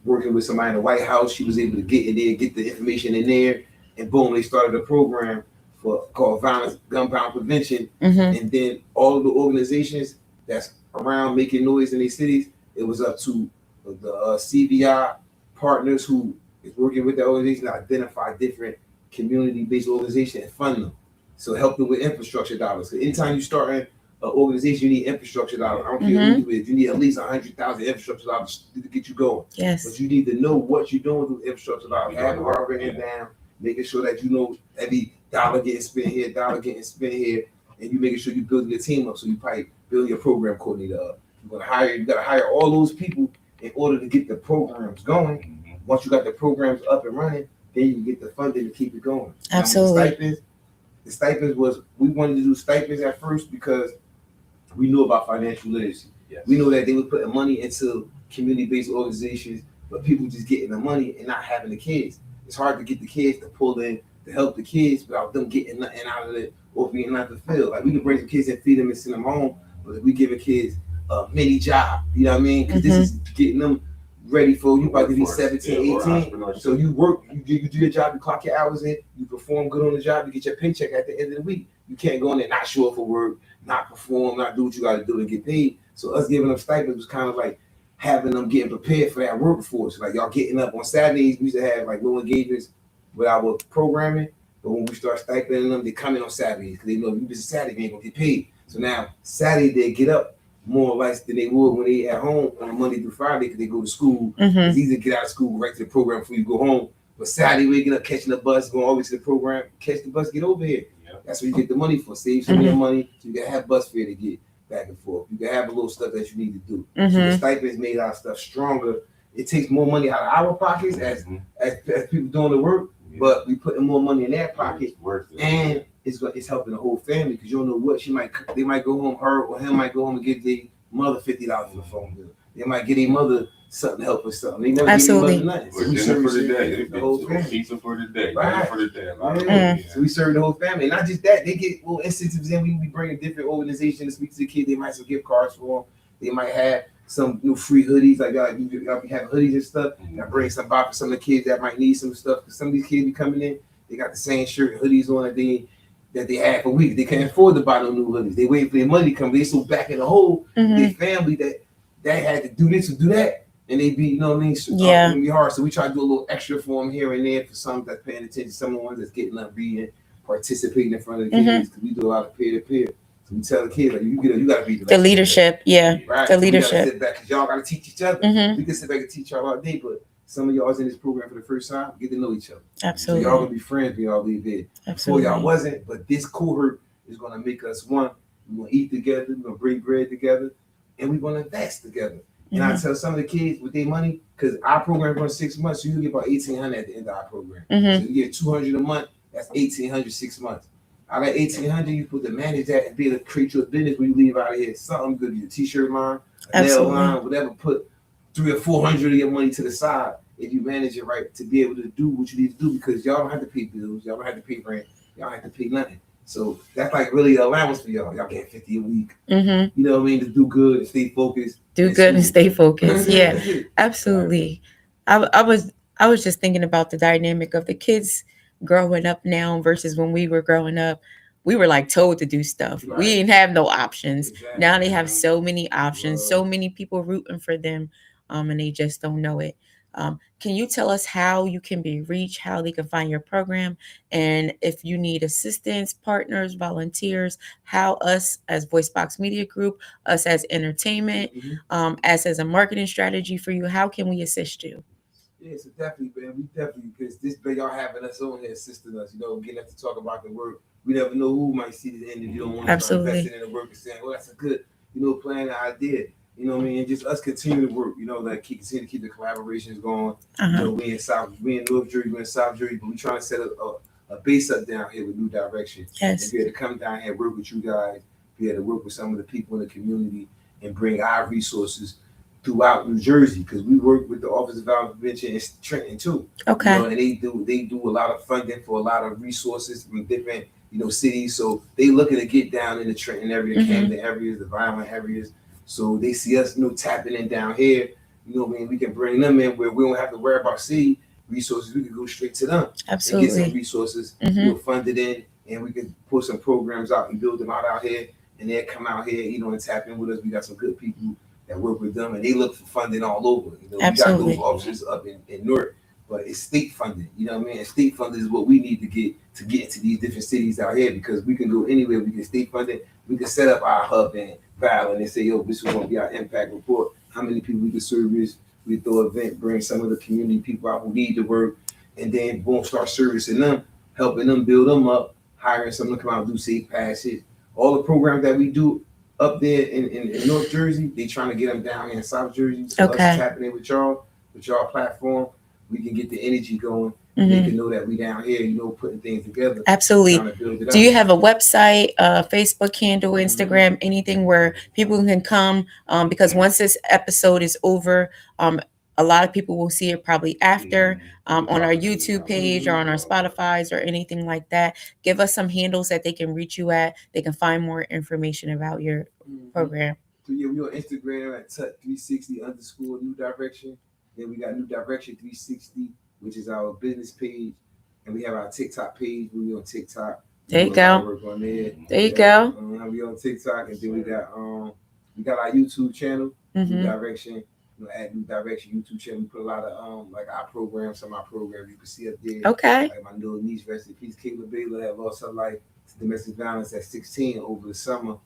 working with somebody in the White House. She was able to get in there, get the information in there, and boom, they started a program called gun violence prevention. And then all of the organizations that's around making noise in these cities, it was up to the CVI partners who is working with the organization to identify different community-based organizations and fund them. So help them with infrastructure dollars. So anytime you start an organization, you need infrastructure dollars. I don't care who it is. You need at least 100,000 infrastructure dollars to get you going. Yes. But you need to know what you're doing with infrastructure dollars. Have it all written down, making sure that you know every dollar getting spent here, and you making sure you're building your team up. So you probably build your program coordinator up. You gotta hire all those people in order to get the programs going. Once you got the programs up and running, then you can get the funding to keep it going. Absolutely. The stipends was, we wanted to do stipends at first because we knew about financial literacy. Yes. We know that they were putting money into community-based organizations, but people just getting the money and not having the kids. It's hard to get the kids to pull in to help the kids without them getting nothing out of it or being out the field. Like we can bring some kids and feed them and send them home, but if we giving kids a mini job, you know what I mean? Because this is getting them ready for, you about to be 17, 18. So you work, you do your job, you clock your hours in, you perform good on the job, you get your paycheck at the end of the week. You can't go in there, not show up for work, not perform, not do what you got to do and get paid. So us giving them stipends was kind of like having them getting prepared for that workforce. Like y'all getting up on Saturdays, we used to have like low engagements with our programming, but when we start stipending them, they come in on Saturdays because they know if you miss a Saturday, you ain't gonna get paid. So now Saturday they get up more or less than they would when they at home on Monday through Friday because they go to school. It's easy to get out of school, right to the program before you go home. But Saturday waking up, catching the bus, going all the way to the program, catch the bus, get over here. That's what you get the money for. Save some of your money so you can have bus fare to get back and forth. You can have a little stuff that you need to do. So the stipends made our stuff stronger. It takes more money out of our pockets as people doing the work, but we putting more money in their pocket, and it's helping the whole family because you don't know what they might go home, her or him might go home and get their mother $50 for the phone bill. They might get their mother something to help with something. They never give their mother nothing. So we serve for the day. The whole family. Pizza for the day. Right. For the day. So we serve the whole family. Not just that, they get little incentives in. We be bringing different organizations to speak to the kids. They might have some gift cards for them. They might have some free hoodies. Like y'all be having hoodies and stuff. I bring some by for some of the kids that might need some stuff. Because some of these kids be coming in, they got the same shirt and hoodies on that they had for weeks. They can't afford to buy no new hoodies. They wait for their money to come. They so back in the hole, their family that had to do this or do that. And they be, you know what I mean? So it's be hard. So we try to do a little extra for them here and there for some that's paying attention. Some of the ones that's getting up, reading, participating in front of the kids. Because we do a lot of peer-to-peer. So we tell the kids, like, you got to be the leadership. Right. The leadership. We gotta sit back because y'all got to teach each other. We can sit back and teach y'all all day, but some of y'all is in this program for the first time, get to know each other. Absolutely. So y'all gonna be friends when y'all leave there. Before y'all wasn't, but this cohort is gonna make us one. We're gonna eat together, we're gonna break bread together, and we're gonna invest together. And I tell some of the kids with their money, because our program runs 6 months, so you get about $1,800 at the end of our program. So you get $200 a month, that's $1,800 6 months. Out of $1,800, you put to manage that and be able to create your business when you leave out of here. Something good, your t-shirt line, a nail line, whatever, put $300 or $400 of your money to the side if you manage it right to be able to do what you need to do, because y'all don't have to pay bills, y'all don't have to pay rent, y'all don't have to pay nothing. So that's like really an allowance for y'all. Y'all get $50 a week. You know what I mean? To do good and stay focused. Do good and stay focused. Yeah, absolutely. I was just thinking about the dynamic of the kids growing up now versus when we were growing up. We were like told to do stuff. We didn't have no options. Now they have so many options, so many people rooting for them, and they just don't know it. Can you tell us how you can be reached, how they can find your program, and if you need assistance, partners, volunteers, how us as VoiceBox Media Group, us as entertainment, us as a marketing strategy for you, how can we assist you? Yeah, so definitely, man. We definitely, because this big y'all having us on here assisting us, getting us to talk about the work. We never know who might see this end if you don't want to start Absolutely. investing in the work and saying, well, that's a good, plan, idea. You know what I mean? And just us continue to work, like continue to keep the collaborations going. We in North Jersey, we in South Jersey, but we trying to set a base up down here with New Direction. Yes. And be able to come down here, work with you guys, be able to work with some of the people in the community and bring our resources throughout New Jersey, because we work with the Office of Violence Prevention in Trenton too. Okay. And they do a lot of funding for a lot of resources from different cities. So they looking to get down in the Trenton area, Camden areas, the violent areas. So they see us tapping in down here. We can bring them in where we don't have to worry about city resources. We can go straight to them. Absolutely. And get some resources funded in, and we can put some programs out and build them out here. And they'll come out here, and tap in with us. We got some good people that work with them, and they look for funding all over. Absolutely. We got those offices up in Newark, but it's state funding. You know what I mean? And state funding is what we need to get into these different cities out here, because we can go anywhere. We get state funding. We can set up our hub in Valley and say, yo, this is going to be our impact report. How many people we can service? We throw an event, bring some of the community people out who need to work, and then boom, start servicing them, helping them build them up, hiring someone to come out and do safe passage. All the programs that we do up there in North Jersey, they trying to get them down here in South Jersey. So us tapping in with y'all platform, we can get the energy going. They can know that we down here, putting things together. Absolutely. Do you have a website, Facebook handle, Instagram, anything where people can come? Because once this episode is over, a lot of people will see it probably after on our YouTube page or on our Spotify's or anything like that. Give us some handles that they can reach you at. They can find more information about your program. So yeah, we on Instagram at Tutt360 _ New Direction. Then we got New Direction 360, which is our business page. And we have our TikTok page. We on TikTok. There you go. Work on there. There you go. We on TikTok, and then we got our YouTube channel, New Direction. At New Direction YouTube channel, we put a lot of like our programs, some of our programs you can see up there. Okay. Like my little niece, rest in peace, Khalil Baylor, had lost her life to domestic violence at 16 over the summer,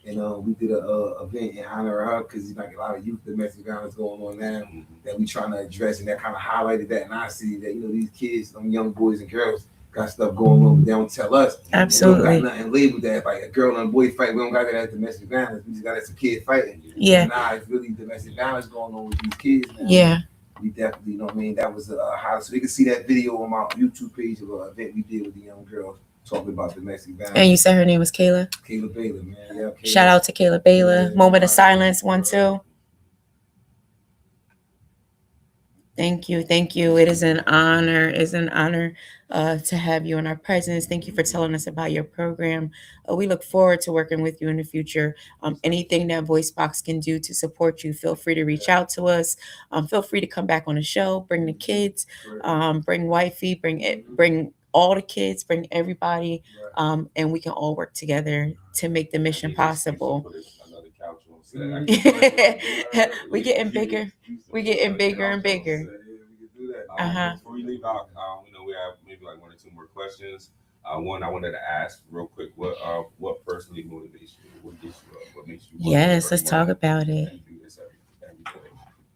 and we did a event in honor of her, because like a lot of youth domestic violence going on now that we trying to address, and that kind of highlighted that in our city, that these kids, them young boys and girls, got stuff going on, but they don't tell us. Absolutely. We don't got nothing labeled that like a girl and a boy fight. We don't got that as domestic violence. We just got that some kids fighting. Yeah. Nah, it's really domestic violence going on with these kids now. Yeah. We definitely, that was a highlight. So they can see that video on my YouTube page of an event we did with the young girls talking about domestic violence. And you said her name was Kayla? Kayla Baylor, man. Yeah, Kayla. Shout out to Kayla Baylor. Moment of silence, 1, 2. Thank you. Thank you. It is an honor. It's an honor to have you in our presence. Thank you for telling us about your program. We look forward to working with you in the future. Anything that VoiceBox can do to support you, feel free to reach out to us. Feel free to come back on the show. Bring the kids. Bring wifey. Bring all the kids. Bring everybody. And we can all work together to make the mission possible. We getting bigger. We getting bigger and bigger. Before we leave out, we have maybe like 1 or 2 more questions. One I wanted to ask real quick: what personally motivates you? What gets you up? What makes you? Yes, let's talk about it. You do this every day.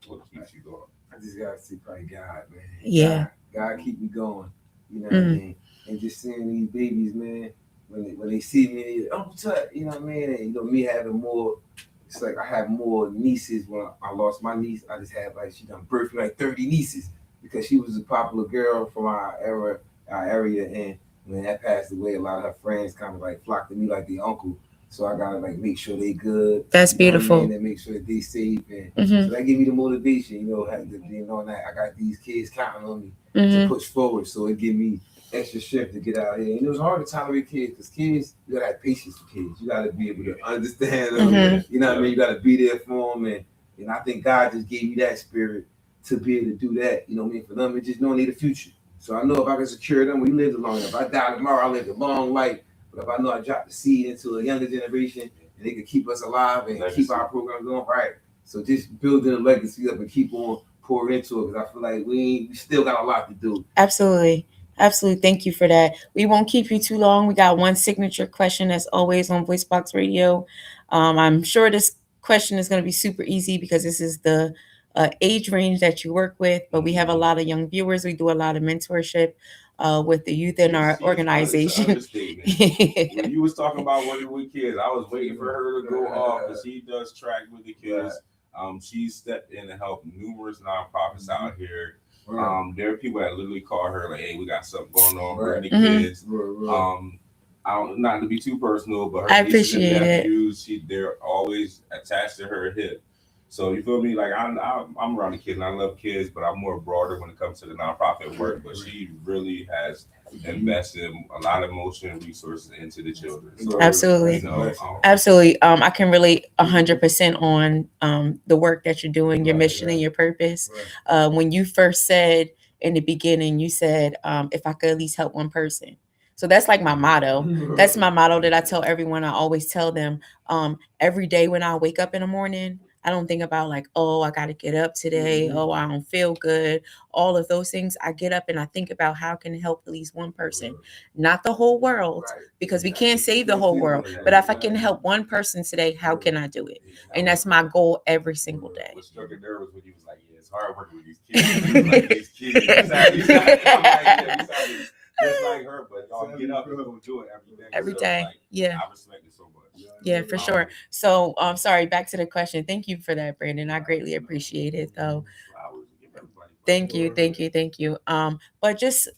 What keeps you going? I just gotta see probably God, man. Yeah. God keep me going. You know what I mean? And just seeing these babies, man, when they see me, oh, Tutt, you know what I mean? And me having more. It's like I have more nieces. When I lost my niece, I just had she done birthed like 30 nieces, because she was a popular girl from our area, and when that passed away, a lot of her friends kind of flocked to me like the uncle. So I gotta make sure they good. That's beautiful. And make sure that they safe, and so that give me the motivation. Knowing that I got these kids counting on me to push forward. So it give me extra strength to get out here. And it was hard to tolerate kids, because kids, you gotta have patience for kids. You gotta be able to understand them. You know what I mean? You gotta be there for them, and I think God just gave me that spirit to be able to do that. You know what I mean? For them, and just knowing they the future. So I know if I can secure them, we lived long enough. If I die tomorrow, I lived a long life. But if I know I dropped the seed into a younger generation, and they can keep us alive and keep our program going, right? So just building a legacy up and keep on pour into it, because I feel like we still got a lot to do. Absolutely. Absolutely. Thank you for that. We won't keep you too long. We got one signature question as always on VoiceBox Radio. I'm sure this question is going to be super easy because this is the age range that you work with, but we have a lot of young viewers. We do a lot of mentorship with the youth in our organization. When you was talking about working with kids, I was waiting for her to go off, because she does track with the kids. She stepped in and helped numerous nonprofits out here. There are people that literally call her like, "Hey, we got something going on with the kids." I don't, not to be too personal, but her nieces and nephews, they're always attached to her hip. So you feel me? Like I'm around the kids and I love kids, but I'm more broader when it comes to the nonprofit work. But she really has invested a lot of emotion and resources into the children. So, absolutely, absolutely. I can relate 100% on the work that you're doing, your mission and your purpose. When you first said in the beginning, you said, if I could at least help one person. So that's like my motto. That's my motto that I tell everyone. I always tell them every day when I wake up in the morning, I don't think about like, oh, I got to get up today. Oh, I don't feel good. All of those things. I get up and I think about how can I help at least one person, not the whole world, because we can't save the whole world. But if I can help one person today, how can I do it? And that's my goal every single day. What struck a nerve was when you was like, yeah, it's hard working with these kids. Like these kids. Just like her, but y'all get up and go do it every day. Every day. Like, yeah. I respect it so much. Yeah, for sure. So sorry, back to the question. Thank you for that, Brandon. I greatly appreciate it though. Thank you. But just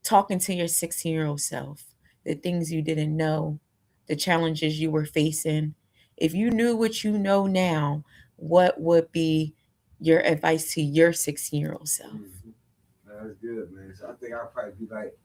talking to your 16-year-old self, the things you didn't know, the challenges you were facing. If you knew what you know now, what would be your advice to your 16-year-old self? That's good, man. So I think I'll probably be like,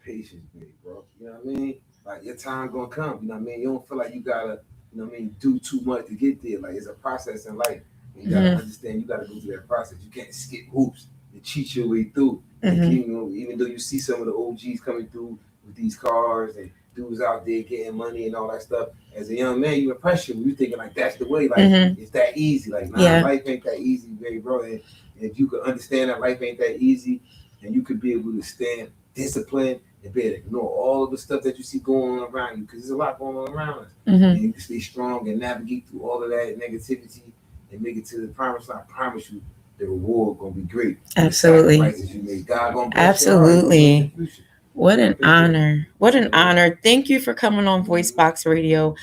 patience, baby, bro. You know what I mean? Like your time gonna come. You know what I mean? You don't feel like you gotta, you know what I mean, do too much to get there. Like it's a process in life. And you gotta understand. You gotta go through that process. You can't skip hoops and cheat your way through. Even though you see some of the OGs coming through with these cars and dudes out there getting money and all that stuff. As a young man, you impression. You thinking like that's the way. Like it's that easy. Like life ain't that easy, baby, bro. And if you could understand that life ain't that easy, and you could be able to stand disciplined and be able to ignore all of the stuff that you see going on around you, because there's a lot going on around us. And you can stay strong and navigate through all of that negativity and make it to the promise. I promise you, the reward gonna be great. Absolutely. The sacrifices you made, God gonna bless absolutely. You. What an honor. What an honor. Thank you for coming on VoiceBox Radio.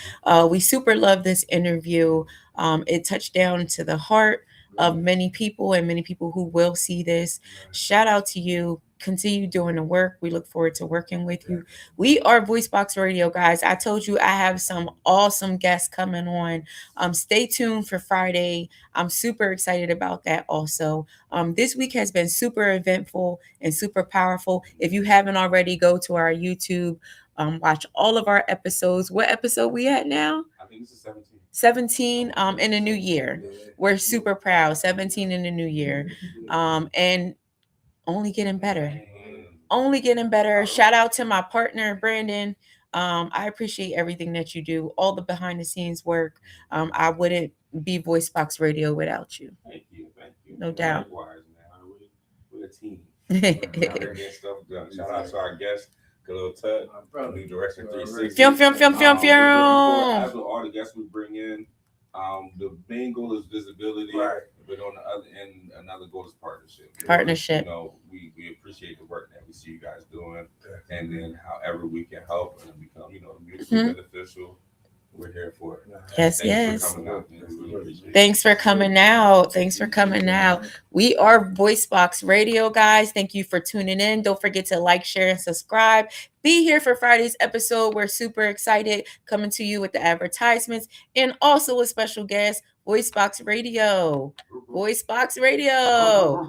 We super love this interview. It touched down to the heart of many people and many people who will see this. Shout out to you. Continue doing the work. We look forward to working with you. We are VoiceBox Radio, guys. I told you I have some awesome guests coming on. Stay tuned for Friday. I'm super excited about that also. This week has been super eventful and super powerful. If you haven't already, go to our YouTube, watch all of our episodes. What episode we at now? I think this is 17. 17 in the new year. We're super proud. 17 in the new year. And only getting better. Only getting better. Shout out to my partner, Brandon. I appreciate everything that you do, all the behind the scenes work. I wouldn't be VoiceBox Radio without you. Thank you. No doubt. Likewise, man. We're a team. We're getting stuff done. Shout out to our guest, Khalil Tutt, New Direction 360. Film. As with all the guests we bring in, the main goal is visibility, but on the other end, another goal is partnership. Partnership. You know, we appreciate the work that we see you guys doing, and then however we can help and become, mutually beneficial. We're here for it. Yes. Thanks for coming out. We are VoiceBox Radio, guys. Thank you for tuning in. Don't forget to like, share, and subscribe. Be here for Friday's episode. We're super excited coming to you with the advertisements and also a special guest, VoiceBox Radio. VoiceBox Radio.